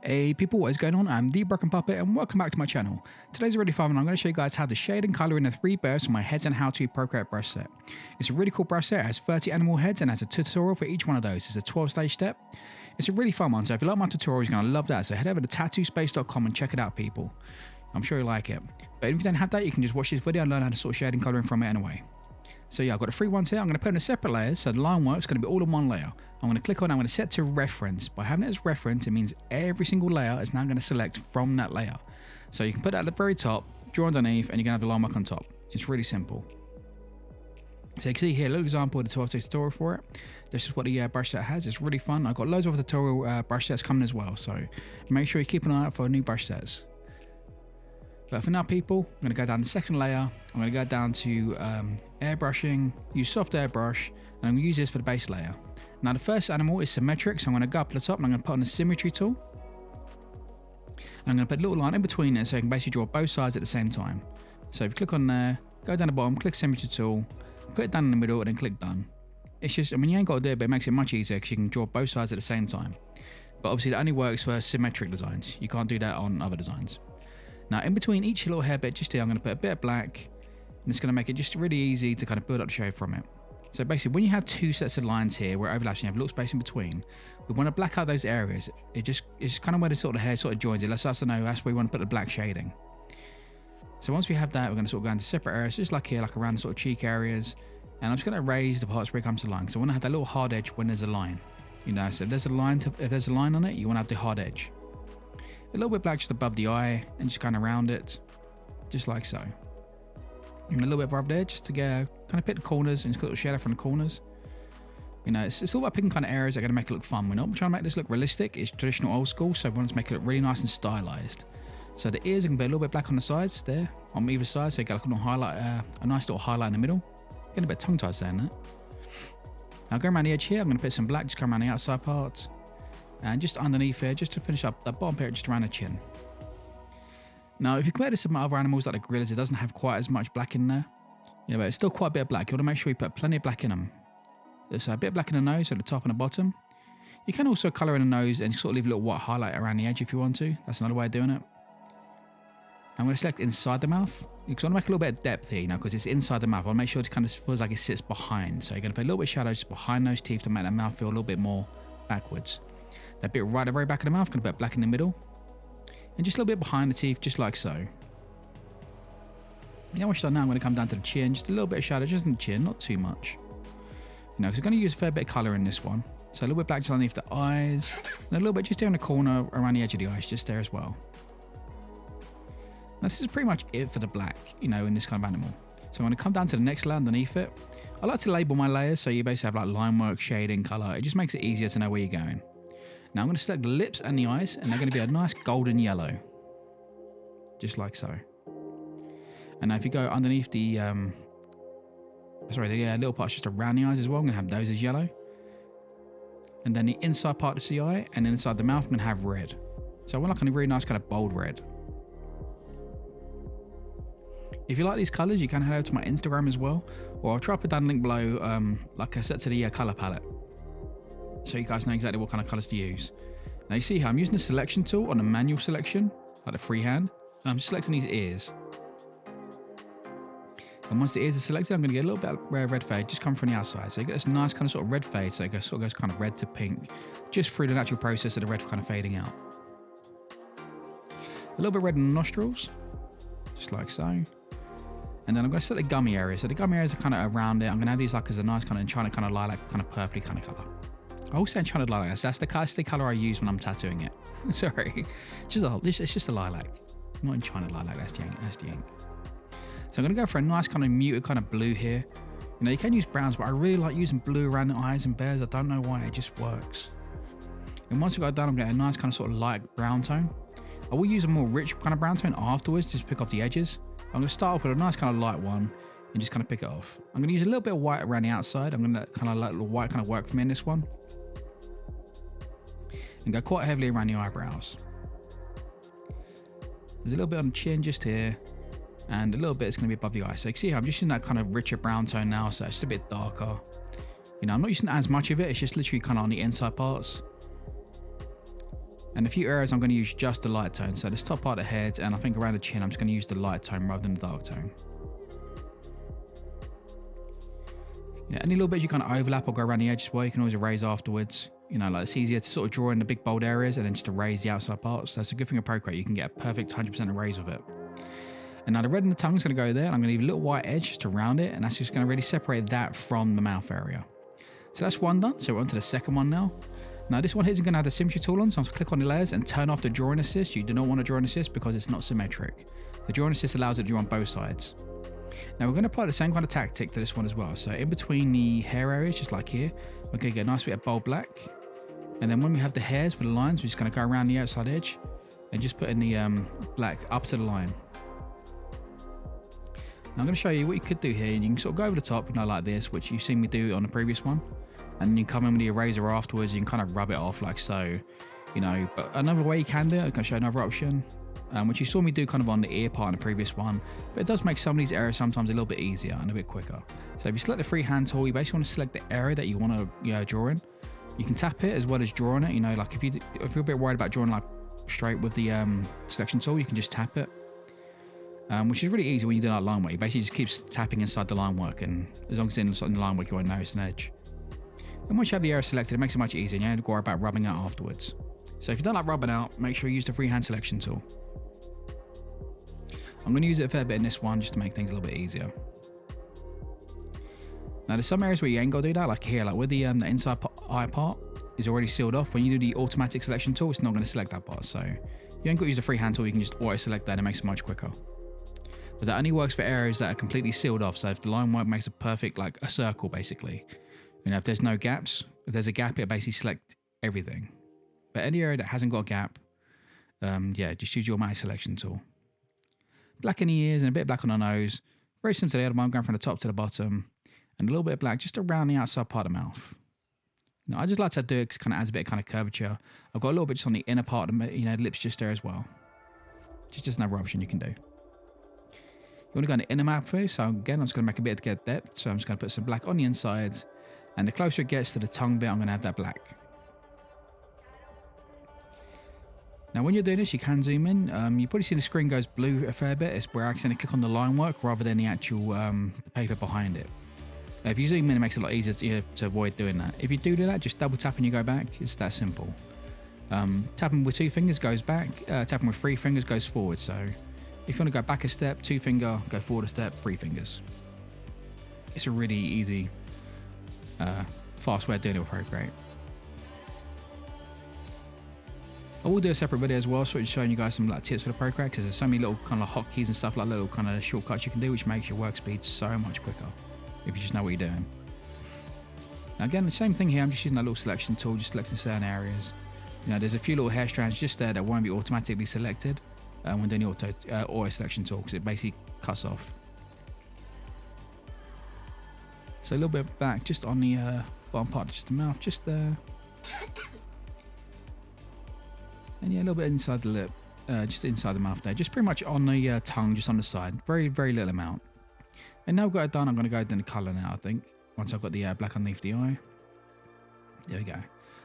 Hey people, what is going on? I'm the Broken Puppet and welcome back to my channel. Today's a really fun one. I'm going to show you guys how to shade and colour in the 3 bursts from my heads and how to Procreate brush set. It's a really cool brush set. It has 30 animal heads and has a tutorial for each one of those. It's a 12-stage step. It's a really fun one, so if you like my tutorial, you're going to love that. So head over to tattoospace.com and check it out, people. I'm sure you'll like it. But if you don't have that, you can just watch this video and learn how to sort of shade and colouring from it anyway. So yeah, I've got the 3 ones here. I'm going to put them in separate layers, so the line work is going to be all in one layer. I'm going to click on, I'm going to set to reference. By having it as reference, it means every single layer is now going to select from that layer. So you can put that at the very top, draw underneath, and you're going to have the line work on top. It's really simple. So you can see here a little example of the 12-stage tutorial for it. This is what the brush set has. It's really fun. I've got loads of tutorial brush sets coming as well, so make sure you keep an eye out for new brush sets. But for now, people, I'm going to go down the second layer. I'm going to go down to airbrushing, use soft airbrush, and I'm going to use this for the base layer. Now, the first animal is symmetric, so I'm going to go up to the top and I'm going to put on the symmetry tool. And I'm going to put a little line in between it so you can basically draw both sides at the same time. So if you click on there, go down the bottom, click symmetry tool, put it down in the middle, and then click done. It's just, I mean, you ain't got to do it, but it makes it much easier because you can draw both sides at the same time. But obviously, that only works for symmetric designs. You can't do that on other designs. Now, in between each little hair bit just here, I'm going to put a bit of black, and it's going to make it just really easy to kind of build up the shade from it. So basically, when you have 2 sets of lines here where it overlaps and you have a little space in between, we want to black out those areas. It's kind of where the sort of hair sort of joins it. Let's also know that's where we want to put the black shading. So once we have that, we're going to sort of go into separate areas, just like here, like around the sort of cheek areas. And I'm just going to erase the parts where it comes to line. So I want to have that little hard edge when there's a line. You know, so if there's a line on it, you want to have the hard edge. A little bit black just above the eye and just kind of round it, just like so. And a little bit above there just to go kind of pick the corners and just got a little shadow from the corners. You know, it's all about picking kind of areas that are going to make it look fun. We're not trying to make this look realistic. It's traditional old school, so we want to make it look really nice and stylized. So the ears are going to be a little bit black on the sides there, on either side, so you get like a little highlight, a nice little highlight in the middle. Getting a bit tongue-tied saying that. Now going around the edge here, I'm going to put some black, just come around the outside parts. And just underneath here, just to finish up the bottom part, just around the chin. Now, if you compare this to some other animals like the gorillas, it doesn't have quite as much black in there. Yeah, but it's still quite a bit of black. You want to make sure you put plenty of black in them. So a bit of black in the nose, at the top and the bottom. You can also colour in the nose and sort of leave a little white highlight around the edge if you want to. That's another way of doing it. I'm going to select inside the mouth. Because I want to make a little bit of depth here, you know, because it's inside the mouth. I want to make sure it kind of feels like it sits behind. So you're going to put a little bit of shadow just behind those teeth to make that mouth feel a little bit more backwards. That bit right at the very back of the mouth, going to put black in the middle. And just a little bit behind the teeth, just like so. You know what I've done now? I'm going to come down to the chin, just a little bit of shadow, just in the chin, not too much. You know, because I'm going to use a fair bit of colour in this one. So a little bit black just underneath the eyes, and a little bit just there in the corner around the edge of the eyes, just there as well. Now this is pretty much it for the black, you know, in this kind of animal. So I'm going to come down to the next layer underneath it. I like to label my layers, so you basically have like line work, shading, colour. It just makes it easier to know where you're going. Now I'm going to select the lips and the eyes, and they're going to be a nice golden yellow. Just like so. And now if you go underneath the, little parts just around the eyes as well, I'm going to have those as yellow. And then the inside part of the eye, and then inside the mouth, I'm going to have red. So I want like a really nice kind of bold red. If you like these colours, you can head over to my Instagram as well, or I'll try to put down a link below, like I said, to the colour palette. So you guys know exactly what kind of colours to use. Now you see how I'm using the selection tool on the manual selection, like the freehand, and I'm just selecting these ears. And once the ears are selected, I'm going to get a little bit of red fade just come from the outside. So you get this nice kind of sort of red fade, so it sort of goes kind of red to pink, just through the natural process of the red kind of fading out. A little bit red in the nostrils, just like so. And then I'm going to set the gummy area. So the gummy areas are kind of around it. I'm going to have these like as a nice kind of enchanted kind of lilac, kind of purpley kind of colour. I always say enchanted lilac. That's the colour I use when I'm tattooing it. Sorry. It's just a lilac. Not enchanted lilac, that's the ink. So I'm going to go for a nice kind of muted kind of blue here. You know, you can use browns, but I really like using blue around the eyes and bears. I don't know why, it just works. And once I've got it done, I'm going to get a nice kind of sort of light brown tone. I will use a more rich kind of brown tone afterwards, just pick off the edges. I'm going to start off with a nice kind of light one and just kind of pick it off. I'm going to use a little bit of white around the outside. I'm going to kind of let the white kind of work for me in this one. And go quite heavily around the eyebrows. There's a little bit on the chin just here. And a little bit is going to be above the eye. So you can see how I'm just using that kind of richer brown tone now. So it's just a bit darker. You know, I'm not using as much of it. It's just literally kind of on the inside parts. And a few areas I'm going to use just the light tone. So this top part of the head, and I think around the chin, I'm just going to use the light tone rather than the dark tone. You know, any little bits you kind of overlap or go around the edge as well, you can always erase afterwards. You know, like it's easier to sort of draw in the big bold areas and then just erase the outside parts. That's a good thing of Procreate. You can get a perfect 100% erase of it. And now the red in the tongue is going to go there. I'm going to leave a little white edge just around it, and that's just going to really separate that from the mouth area. So that's one done. So we're on to the second one now. Now this one here isn't going to have the symmetry tool on, so I'm going to click on the layers and turn off the drawing assist. You do not want to drawing assist because it's not symmetric. The drawing assist allows it to draw on both sides. Now we're going to apply the same kind of tactic to this one as well. So in between the hair areas, just like here, we're going to get a nice bit of bold black. And then when we have the hairs with the lines, we're just going to go around the outside edge and just put in the black up to the line. Now I'm going to show you what you could do here. You can sort of go over the top, you know, like this, which you've seen me do on the previous one. And you come in with the eraser afterwards, you can kind of rub it off like so, you know. But another way you can do it, I'm going to show another option, which you saw me do kind of on the ear part in the previous one. But it does make some of these areas sometimes a little bit easier and a bit quicker. So if you select the freehand tool, you basically want to select the area that you want to, you know, draw in. You can tap it as well as drawing it. You know, like if you're a bit worried about drawing like straight with the selection tool, you can just tap it. Which is really easy when you do that line work. You basically just keeps tapping inside the line work, and as long as it's in the line work, you won't notice an edge. And once you have the area selected, it makes it much easier, and you don't have to worry about rubbing out afterwards. So if you don't like rubbing out, make sure you use the freehand selection tool. I'm going to use it a fair bit in this one just to make things a little bit easier. Now there's some areas where you ain't got to do that, like here, like where the inside eye part is already sealed off. When you do the automatic selection tool, it's not going to select that part. So you ain't got to use the freehand tool, you can just auto select that and it makes it much quicker. But that only works for areas that are completely sealed off. So if the line work makes a perfect, like a circle basically, you know, if there's no gaps, if there's a gap, it basically select everything. But any area that hasn't got a gap, yeah, just use your automatic selection tool. Black in the ears and a bit of black on the nose. Very similar to the other one, going from the top to the bottom. And a little bit of black just around the outside part of the mouth. Now, I just like to do it because it kind of adds a bit of kind of curvature. I've got a little bit just on the inner part of the, you know, lips just there as well. Just another option you can do. You want to go on the inner mouth first. So again, I'm just going to make a bit of depth. So I'm just going to put some black on the inside. And the closer it gets to the tongue bit, I'm going to have that black. Now, when you're doing this, you can zoom in. You probably see the screen goes blue a fair bit. It's where I accidentally click on the line work rather than the actual paper behind it. If you zoom in, it makes it a lot easier to, you know, to avoid doing that. If you do that, just double tap and you go back. It's that simple. Tapping with 2 fingers goes back. Tapping with 3 fingers goes forward. So if you want to go back a step, 2 finger, go forward a step, 3 fingers. It's a really easy, fast way of doing it with Procreate. I will do a separate video as well, sort of showing you guys some like tips for the Procreate, because there's so many little kind of hotkeys and stuff, like little kind of shortcuts you can do, which makes your work speed so much quicker if you just know what you're doing. Now again, the same thing here. I'm just using that little selection tool, just selecting certain areas. You know, there's a few little hair strands just there that won't be automatically selected when doing the auto selection tool, because it basically cuts off. So a little bit back, just on the bottom part of just the mouth, just there. And yeah, a little bit inside the lip, just inside the mouth there, just pretty much on the tongue, just on the side. Very, very little amount. And now I've got it done, I'm going to go down the colour now, I think. Once I've got the black underneath the eye. There we go.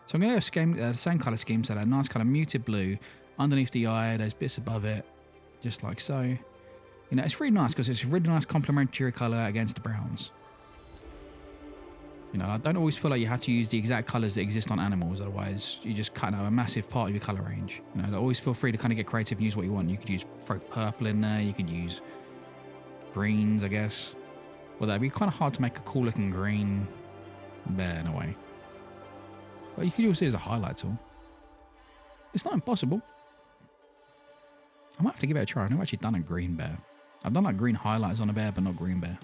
So I'm going to go the same colour scheme, so that nice kind of muted blue underneath the eye, there's bits above it, just like so. You know, it's really nice because it's a really nice complementary colour against the browns. You know, I don't always feel like you have to use the exact colours that exist on animals, otherwise you just cut out a massive part of your colour range. You know, always feel free to kind of get creative and use what you want. You could throw purple in there, you could use greens, I guess. Well, that'd be kind of hard to make a cool looking green bear in a way. But you could use it as a highlight tool. It's not impossible. I might have to give it a try. I've never actually done a green bear. I've done like green highlights on a bear, but not green bear.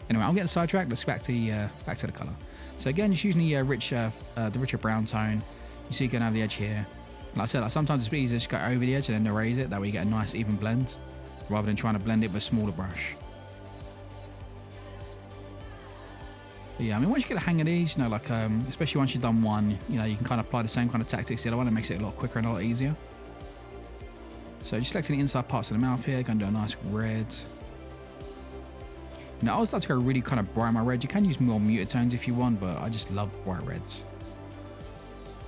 Anyway, I'm getting sidetracked. Let's get back to the colour. So again, just using the richer brown tone. You see, you're gonna have the edge here. Like I said, like sometimes it's easier to just go over the edge and then erase it. That way you get a nice even blend, rather than trying to blend it with a smaller brush. But yeah, I mean, once you get the hang of these, you know, like especially once you've done one, you know, you can kind of apply the same kind of tactics to the other one. It makes it a lot quicker and a lot easier. So just selecting the inside parts of the mouth here, going to do a nice red. Now, I always like to go really kind of bright my red. You can use more muted tones if you want, but I just love bright reds.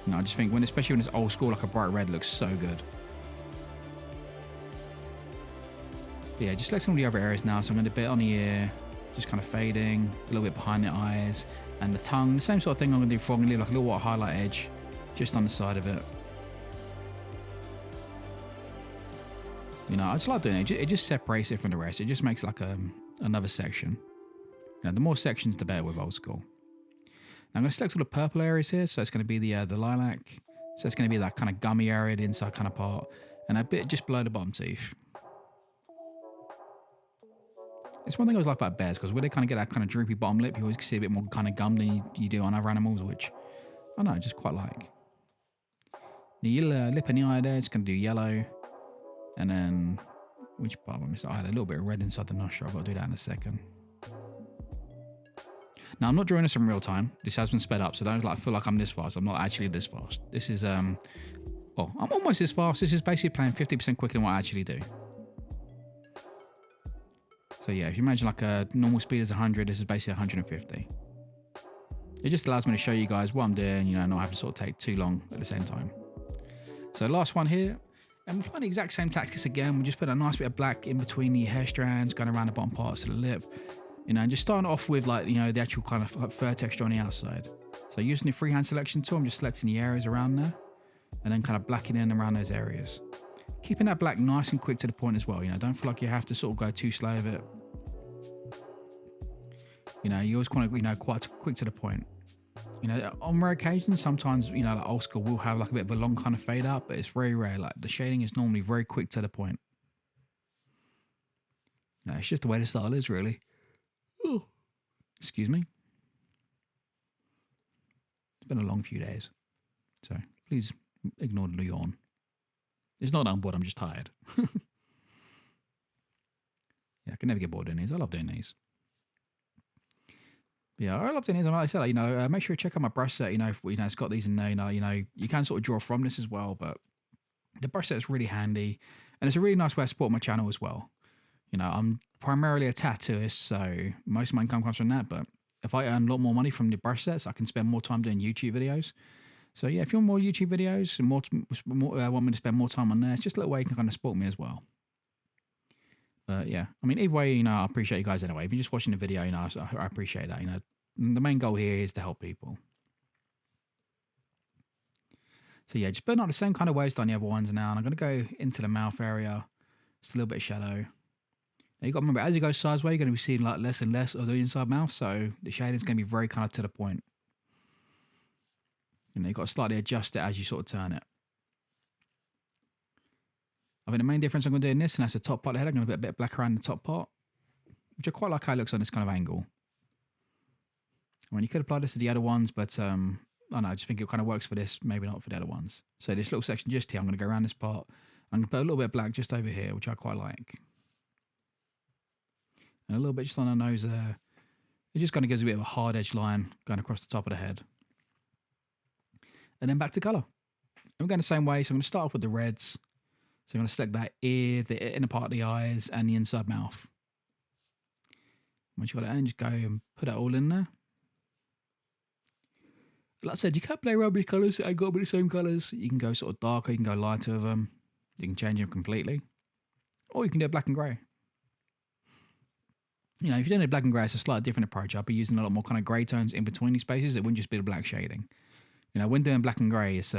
You know, I just think especially when it's old school, like a bright red looks so good. But yeah, just selecting all the other areas now. So I'm going to bit on the ear, just kind of fading, a little bit behind the eyes, and the tongue. The same sort of thing I'm going to do before. I'm going to leave like a little white highlight edge just on the side of it. You know, I just like doing it. It just separates it from the rest. It just makes like another section. You know, the more sections, the better with old school. Now I'm going to select all the purple areas here. So it's going to be the lilac. So it's going to be that kind of gummy area, the inside kind of part, and a bit just below the bottom teeth. It's one thing I always like about bears, because when they kind of get that kind of droopy bottom lip, you always see a bit more kind of gum than you do on other animals, which I don't know, I just quite like. The lip and the eye there, it's going to do yellow. And then, which part I missed? I had a little bit of red inside the nostril. I've got to do that in a second. Now, I'm not drawing this in real time. This has been sped up, so don't feel like I'm this fast. I'm not actually this fast. This is, well, I'm almost this fast. This is basically playing 50% quicker than what I actually do. So yeah, if you imagine like a normal speed is 100, this is basically 150. It just allows me to show you guys what I'm doing, you know, not have to sort of take too long at the same time. So last one here, and we're applying the exact same tactics again. We just put a nice bit of black in between the hair strands, going around the bottom parts of the lip, you know, and just starting off with like, you know, the actual kind of like fur texture on the outside. So using the freehand selection tool, I'm just selecting the areas around there, and then kind of blacking in around those areas. Keeping that black nice and quick to the point as well, you know, don't feel like you have to sort of go too slow with it. You know, you always want to, you know, quite quick to the point. You know, on rare occasions, sometimes, you know, like old school will have like a bit of a long kind of fade out, but it's very rare. Like the shading is normally very quick to the point. No, it's just the way the style is, really. Oh, excuse me. It's been a long few days, so please ignore the yawn. It's not that I'm bored, I'm just tired. Yeah, I can never get bored doing these. I love doing these. Yeah, I love doing these. Like I said, like, you know, make sure you check out my brush set. You know, it's got these in there. You know, you can sort of draw from this as well. But the brush set is really handy, and it's a really nice way to support my channel as well. You know, I'm primarily a tattooist, so most of my income comes from that. But if I earn a lot more money from the brush sets, I can spend more time doing YouTube videos. So yeah, if you want more YouTube videos and want me to spend more time on there, it's just a little way you can kind of support me as well. But yeah, I mean, either way, you know, I appreciate you guys anyway. If you're just watching the video, you know, I appreciate that. You know, the main goal here is to help people. So yeah, just burn out the same kind of way as done the other ones now. And I'm going to go into the mouth area. Just a little bit of shadow. Now you've got to remember, as you go sideways, you're going to be seeing like less and less of the inside mouth. So the shading is going to be very kind of to the point. You know, you've got to slightly adjust it as you sort of turn it. I think the main difference I'm going to do in this, and that's the top part of the head, I'm going to put a bit black around the top part, which I quite like how it looks on this kind of angle. I mean, you could apply this to the other ones, but I don't know, I just think it kind of works for this, maybe not for the other ones. So this little section just here, I'm going to go around this part. I'm going to put a little bit of black just over here, which I quite like. And a little bit just on the nose there. It just kind of gives a bit of a hard edge line going across the top of the head. And then back to colour. And we're going the same way, so I'm going to start off with the reds. So I'm going to select that ear, the inner part of the eyes, and the inside mouth. Once you've got that in, just go and put it all in there. Like I said, you can't play around with colours. It ain't got to be the same colours. You can go sort of darker, you can go lighter with them. You can change them completely. Or you can do black and grey. You know, if you're doing it black and grey, it's a slightly different approach. I'll be using a lot more kind of grey tones in between these spaces. It wouldn't just be the black shading. You know, when doing black and grey, it's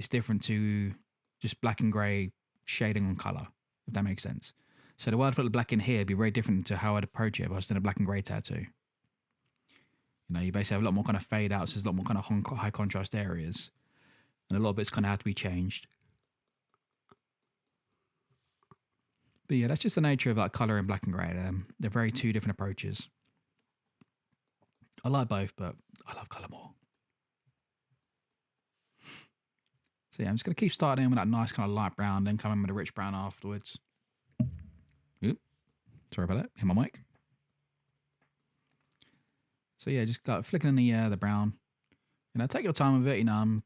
different to just black and grey shading on colour, if that makes sense. So the way I'd put the black in here would be very different to how I'd approach it if I was doing a black and grey tattoo. You know, you basically have a lot more kind of fade outs, there's a lot more kind of high contrast areas, and a lot of it's kind of have to be changed. But yeah, that's just the nature of like colour in black and grey. They're very two different approaches. I like both, but I love colour more. So yeah, I'm just going to keep starting with that nice kind of light brown, then come in with a rich brown afterwards. Oop, sorry about that, hit my mic. So yeah, just got flicking in the brown. You know, take your time with it. You know, I'm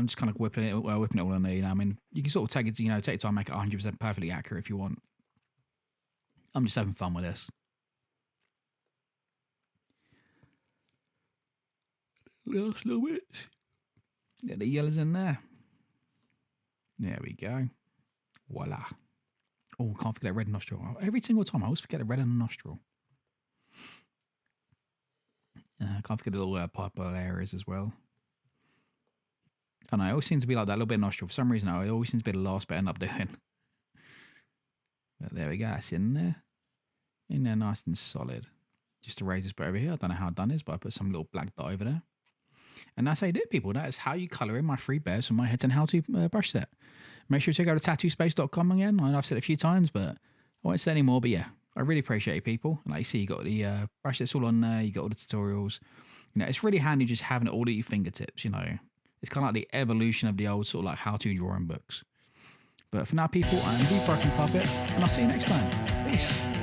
just kind of whipping it all in there. You know, I mean, you can sort of take it, you know, take your time, make it 100% perfectly accurate if you want. I'm just having fun with this. Last little bit. Get the yellows in there. There we go. Voila. Oh, can't forget that red nostril. Every single time I always forget the red in the nostril. Can't forget the little purple areas as well. I know, it always seems to be like that little bit of nostril. For some reason, it always seems to be the last bit I end up doing. But there we go. That's in there. In there nice and solid. Just to raise this bit over here. I don't know how I've done this, but I put some little black dot over there. And that's how you do it, people. That is how you colour in my 3 bears from my Heads and How To brush set. Make sure to check out tattoospace.com again. I know I've said it a few times, but I won't say any more. But yeah, I really appreciate you, people. And like you see, you got the brush sets all on there. You got all the tutorials. You know, it's really handy just having it all at your fingertips, you know. It's kind of like the evolution of the old sort of like how-to drawing books. But for now, people, I'm the Broken Puppet, and I'll see you next time. Peace.